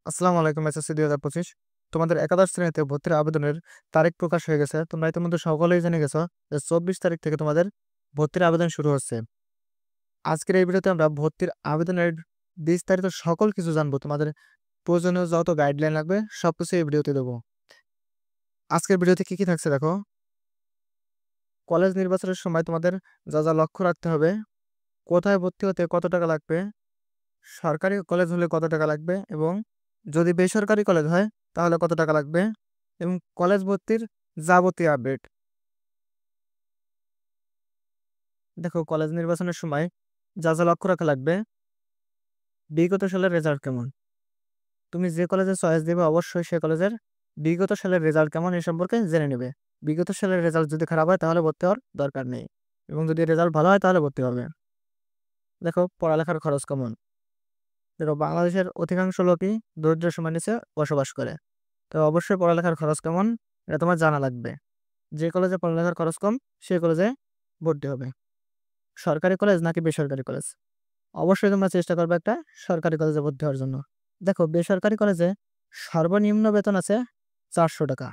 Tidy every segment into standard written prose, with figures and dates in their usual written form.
আসসালামু আলাইকুম এসএসসি 2025। তোমাদের একাদশ শ্রেণীতে ভর্তির আবেদনের তারিখ প্রকাশ হয়ে গেছে। তোমরা ইতিমধ্যে সকলেই জেনে গেছো যে 24 তারিখ থেকে তোমাদের ভর্তির আবেদন শুরু হচ্ছে। আজকের এই ভিডিওতে আমরা ভর্তির আবেদনের বিস্তারিত সকল কিছু জানবো। তোমাদের প্রয়োজনীয় যত গাইডলাইন লাগবে সবকিছু এই ভিডিওতে দেবো। আজকের ভিডিওতে কি থাকছে দেখো। কলেজ নির্বাচনের সময় তোমাদের যা যা লক্ষ্য রাখতে হবে, কোথায় ভর্তি হতে কত টাকা লাগবে, সরকারি কলেজ হলে কত টাকা লাগবে এবং যদি বেসরকারি কলেজ হয় তাহলে কত টাকা লাগবে এবং কলেজ ভর্তির যাবতীয় আপডেট। দেখো, কলেজ নির্বাচনের সময় যা যা লক্ষ্য রাখা লাগবে, বিগত সালের রেজাল্ট কেমন। তুমি যে কলেজে চয়েস দেবে অবশ্যই সে কলেজের বিগত সালের রেজাল্ট কেমন এই সম্পর্কে জেনে নেবে। বিগত সালের রেজাল্ট যদি খারাপ হয় তাহলে ভর্তি হওয়ার দরকার নেই এবং যদি রেজাল্ট ভালো হয় তাহলে ভর্তি হবে। দেখো, পড়ালেখার খরচ কেমন। দেখো, বাংলাদেশের অধিকাংশ লোকই দরিদ্র সীমার নিচে বসবাস করে, তো অবশ্যই পড়ালেখার খরচ কেমন এটা তোমার জানা লাগবে। যে কলেজে পড়ালেখার খরচ কম সে কলেজে ভর্তি হবে। সরকারি কলেজ নাকি বেসরকারি কলেজ, অবশ্যই তোমরা চেষ্টা করবে একটা সরকারি কলেজে ভর্তি হওয়ার জন্য। দেখো, বেসরকারি কলেজে সর্বনিম্ন বেতন আছে 400 টাকা।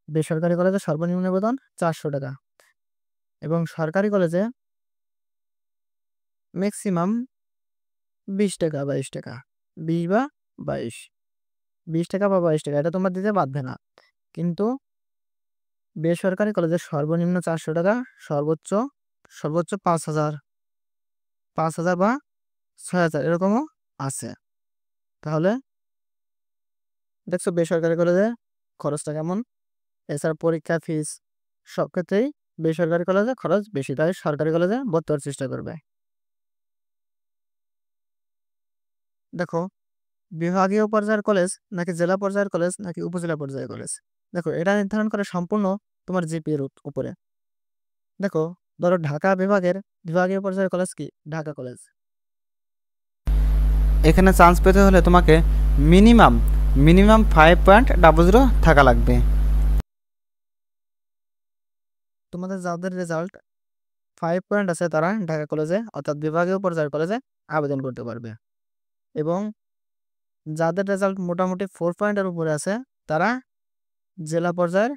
বেসরকারি কলেজে সর্বনিম্ন বেতন 400 টাকা এবং সরকারি কলেজে ম্যাক্সিমাম 20 টাকা 22 টাকা, 20 বা 22 টাকা বা 22 টাকা, এটা তোমার দিতে বাধবে না। কিন্তু বেসরকারি কলেজে সর্বনিম্ন 400 টাকা, সর্বোচ্চ সর্বোচ্চ 5,000 বা 6,000 এরকমও আছে। তাহলে দেখছো বেসরকারি কলেজে খরচটা কেমন। এছাড়া পরীক্ষা ফিস সব ক্ষেত্রেই বেসরকারি কলেজে খরচ বেশি, তাই সরকারি কলেজে ভর্তি হওয়ার চেষ্টা করবে। দেখো, বিভাগীয় পর্যায়ের কলেজ নাকি জেলা পর্যায়ের কলেজ নাকি উপজেলা পর্যায়ের কলেজ, দেখো এটা নির্ধারণ করে সম্পূর্ণ তোমার জিপিএর উপরে। দেখো, ধরো ঢাকা বিভাগের বিভাগীয় পর্যায়ের কলেজ কি ঢাকা কলেজ। এখানে চান্স পেতে হলে তোমাকে মিনিমাম মিনিমাম 5.00 থাকা লাগবে। তোমাদের যাদের রেজাল্ট 5 পয়েন্ট আছে তারা ঢাকা কলেজে অর্থাৎ বিভাগীয় পর্যায়ের কলেজে আবেদন করতে পারবে এবং যাদের রেজাল্ট মোটামুটি 4 পয়েন্টের উপরে আছে তারা জেলা পর্যায়ের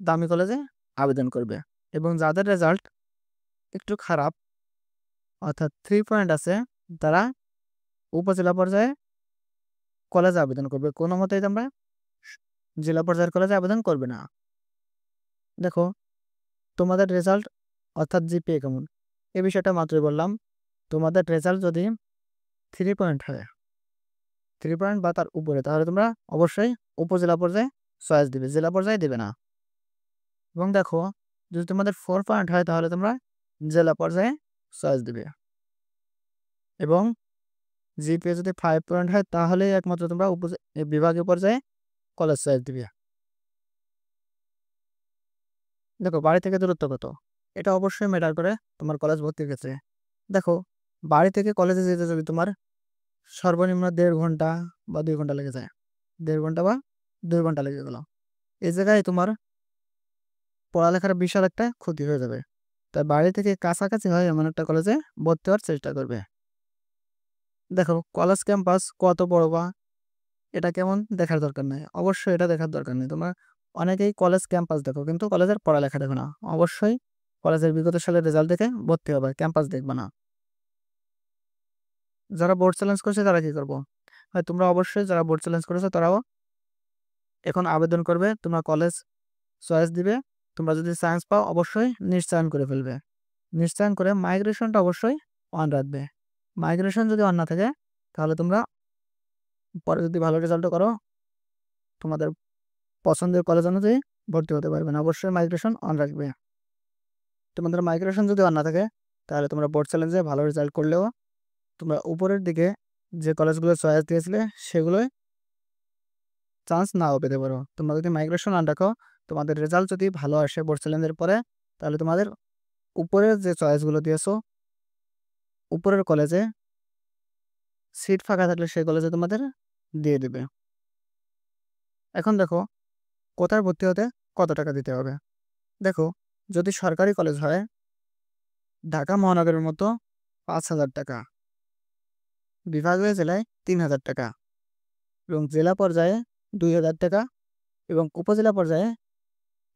দামি কলেজে আবেদন করবে এবং যাদের রেজাল্ট একটু খারাপ অর্থাৎ 3 পয়েন্ট আছে তারা উপজেলা পর্যায়ে কলেজে আবেদন করবে। কোনো মতেই তোমরা জেলা পর্যায়ের কলেজে আবেদন করবে না। দেখো, তোমাদের রেজাল্ট অর্থাৎ জিপিএ কেমন এ বিষয়টা মাত্রই বললাম। তোমাদের রেজাল্ট যদি 3 পয়েন্ট হয়, 3 পয়েন্ট বা তার উপরে, তাহলে তোমরা অবশ্যই উপজেলা পর্যায়ে চয়েস দিবে, জেলা পর্যায়ে দিবে না। এবং দেখো, যদি তোমাদের 4 পয়েন্ট হয় তাহলে তোমরা জেলা পর্যায়ে চয়েস দিবে এবং জিপিএ যদি 5 পয়েন্ট হয় তাহলে একমাত্র তোমরা বিভাগীয় পর্যায়ে কলেজ চয়েস দিবে। দেখো, বাড়ি থেকে দূরত্ব কত, এটা অবশ্যই ম্যাটার করে তোমার কলেজ ভর্তির ক্ষেত্রে। দেখো, বাড়ি থেকে কলেজে যেতে যদি তোমার সর্বনিম্ন 1.5 ঘন্টা বা 2 ঘন্টা লেগে যায়, 1.5 ঘন্টা বা 2 ঘন্টা লেগে গেল, এই জায়গায় তোমার পড়ালেখার বিশাল একটা ক্ষতি হয়ে যাবে। তাই বাড়ি থেকে কাছাকাছি হয় এমন একটা কলেজে ভর্তি হওয়ার চেষ্টা করবে। দেখো, কলেজ ক্যাম্পাস কত বড় বা এটা কেমন দেখার দরকার নেই, অবশ্যই এটা দেখার দরকার নেই। তোমরা অনেকেই কলেজ ক্যাম্পাস দেখো কিন্তু কলেজের পড়ালেখা দেখো না। অবশ্যই কলেজের বিগত সালের রেজাল্ট দেখে ভর্তি হবে, ক্যাম্পাস দেখবে না। যারা বোর্ড চ্যালেঞ্জ করছে তারা কি করবো, হয় তোমরা অবশ্যই যারা বোর্ড চ্যালেঞ্জ করেছো তারাও এখন আবেদন করবে, তোমরা কলেজ চয়েস দিবে। তোমরা যদি সায়েন্স পাও অবশ্যই নিশ্চয়ন করে ফেলবে, নিশ্চয়ন করে মাইগ্রেশনটা অবশ্যই অন রাখবে। মাইগ্রেশন যদি অন না থাকে তাহলে তোমরা পরে যদি ভালো রেজাল্ট করো তোমাদের পছন্দের কলেজ অনুযায়ী ভর্তি হতে পারবে না। অবশ্যই মাইগ্রেশন অন রাখবে। তোমাদের মাইগ্রেশন যদি অন না থাকে তাহলে তোমরা বোর্ড চ্যালেঞ্জে ভালো রেজাল্ট করলেও তোমরা উপরের দিকে যে কলেজগুলো চয়েস দিয়েছিলে সেগুলোই চান্স নাও পেতে পারো। তোমরা যদি মাইগ্রেশন অন রাখো, তোমাদের রেজাল্ট যদি ভালো আসে বোর্ড চ্যালেঞ্জের পরে, তাহলে তোমাদের উপরের যে চয়েসগুলো দিয়েছো উপরের কলেজে সিট ফাঁকা থাকলে সেই কলেজে তোমাদের দিয়ে দেবে। এখন দেখো, কোথায় ভর্তি হতে কত টাকা দিতে হবে। দেখো, যদি সরকারি কলেজ হয় ঢাকা মহানগরের মতো 5,000 টাকা, বিভাগীয় জেলায় 3,000 টাকা, এবং জেলা পর্যায়ে 2,000 টাকা এবং উপজেলা পর্যায়ে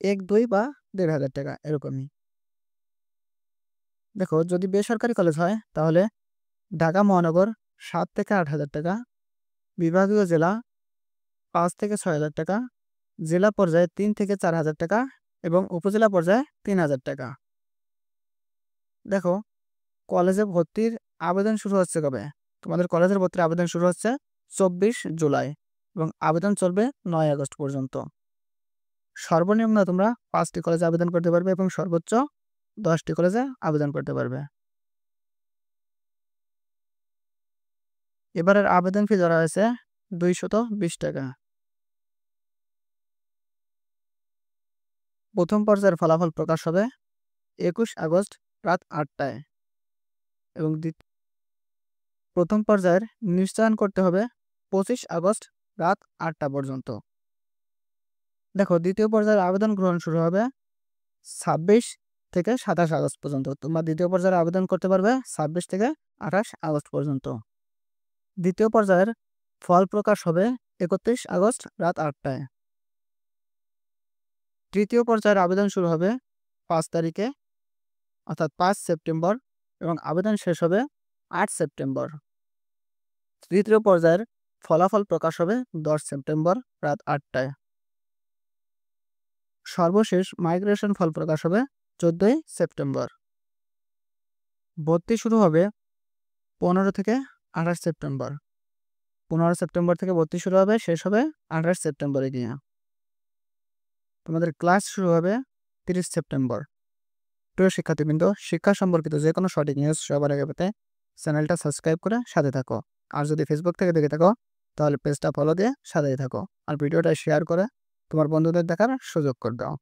1, 2 বা 1,500 টাকা এরকমই। দেখো যদি বেসরকারি কলেজ হয় তাহলে ঢাকা মহানগর 7 থেকে 8,000 টাকা, বিভাগীয় জেলা 5 থেকে 6,000 টাকা, জেলা পর্যায়ে 3 থেকে 4,000 টাকা এবং উপজেলা পর্যায়ে 3,000 টাকা। দেখো কলেজে ভর্তির আবেদন শুরু হচ্ছে কবে? তোমাদের কলেজের ভর্তির আবেদন শুরু হচ্ছে 24 জুলাই এবং আবেদন চলবে 9 আগস্ট পর্যন্ত। সর্বনিম্ন তোমরা 5টি কলেজে আবেদন করতে পারবে এবং সর্বোচ্চ 10টি কলেজে আবেদন করতে পারবে। এবারের আবেদন ফি ধরা হয়েছে 220 টাকা। প্রথম পর্যায়ের ফলাফল প্রকাশ হবে 21 আগস্ট রাত 8টায় এবং প্রথম পর্যায়ের নিশ্চয়ন করতে হবে 25 আগস্ট রাত 8টা পর্যন্ত। দেখো দ্বিতীয় পর্যায়ের আবেদন গ্রহণ শুরু হবে 26 থেকে 27 আগস্ট পর্যন্ত। তোমরা দ্বিতীয় পর্যায়ের আবেদন করতে পারবে 26 থেকে 28 আগস্ট পর্যন্ত। দ্বিতীয় পর্যায়ের ফল প্রকাশ হবে 31 আগস্ট রাত 8টায়। তৃতীয় পর্যায়ের আবেদন শুরু হবে 5 তারিখে অর্থাৎ 5 সেপ্টেম্বর এবং আবেদন শেষ হবে 8 সেপ্টেম্বর। তৃতীয় পর্যায়ের ফলাফল প্রকাশ হবে 10 সেপ্টেম্বর রাত 8টায়। সর্বশেষ মাইগ্রেশন ফল প্রকাশ হবে 14 সেপ্টেম্বর। ভর্তি শুরু হবে 15 থেকে 28 সেপ্টেম্বর। 15 সেপ্টেম্বর থেকে ভর্তি শুরু হবে, শেষ হবে 28 সেপ্টেম্বরে গিয়ে। তোমাদের ক্লাস শুরু হবে 30 সেপ্টেম্বর। প্রিয় শিক্ষার্থীবৃন্দ, শিক্ষা সম্পর্কিত যে কোনো সঠিক নিউজ সবার আগে পেতে চ্যানেলটা সাবস্ক্রাইব করে সাথে থাকো। আর যদি ফেসবুক থেকে দেখে থাকো তাহলে পেজটা ফলো দিয়ে সাথেই থাকো। আর ভিডিওটা শেয়ার করে তোমার বন্ধুদের দেখার সুযোগ করে দাও।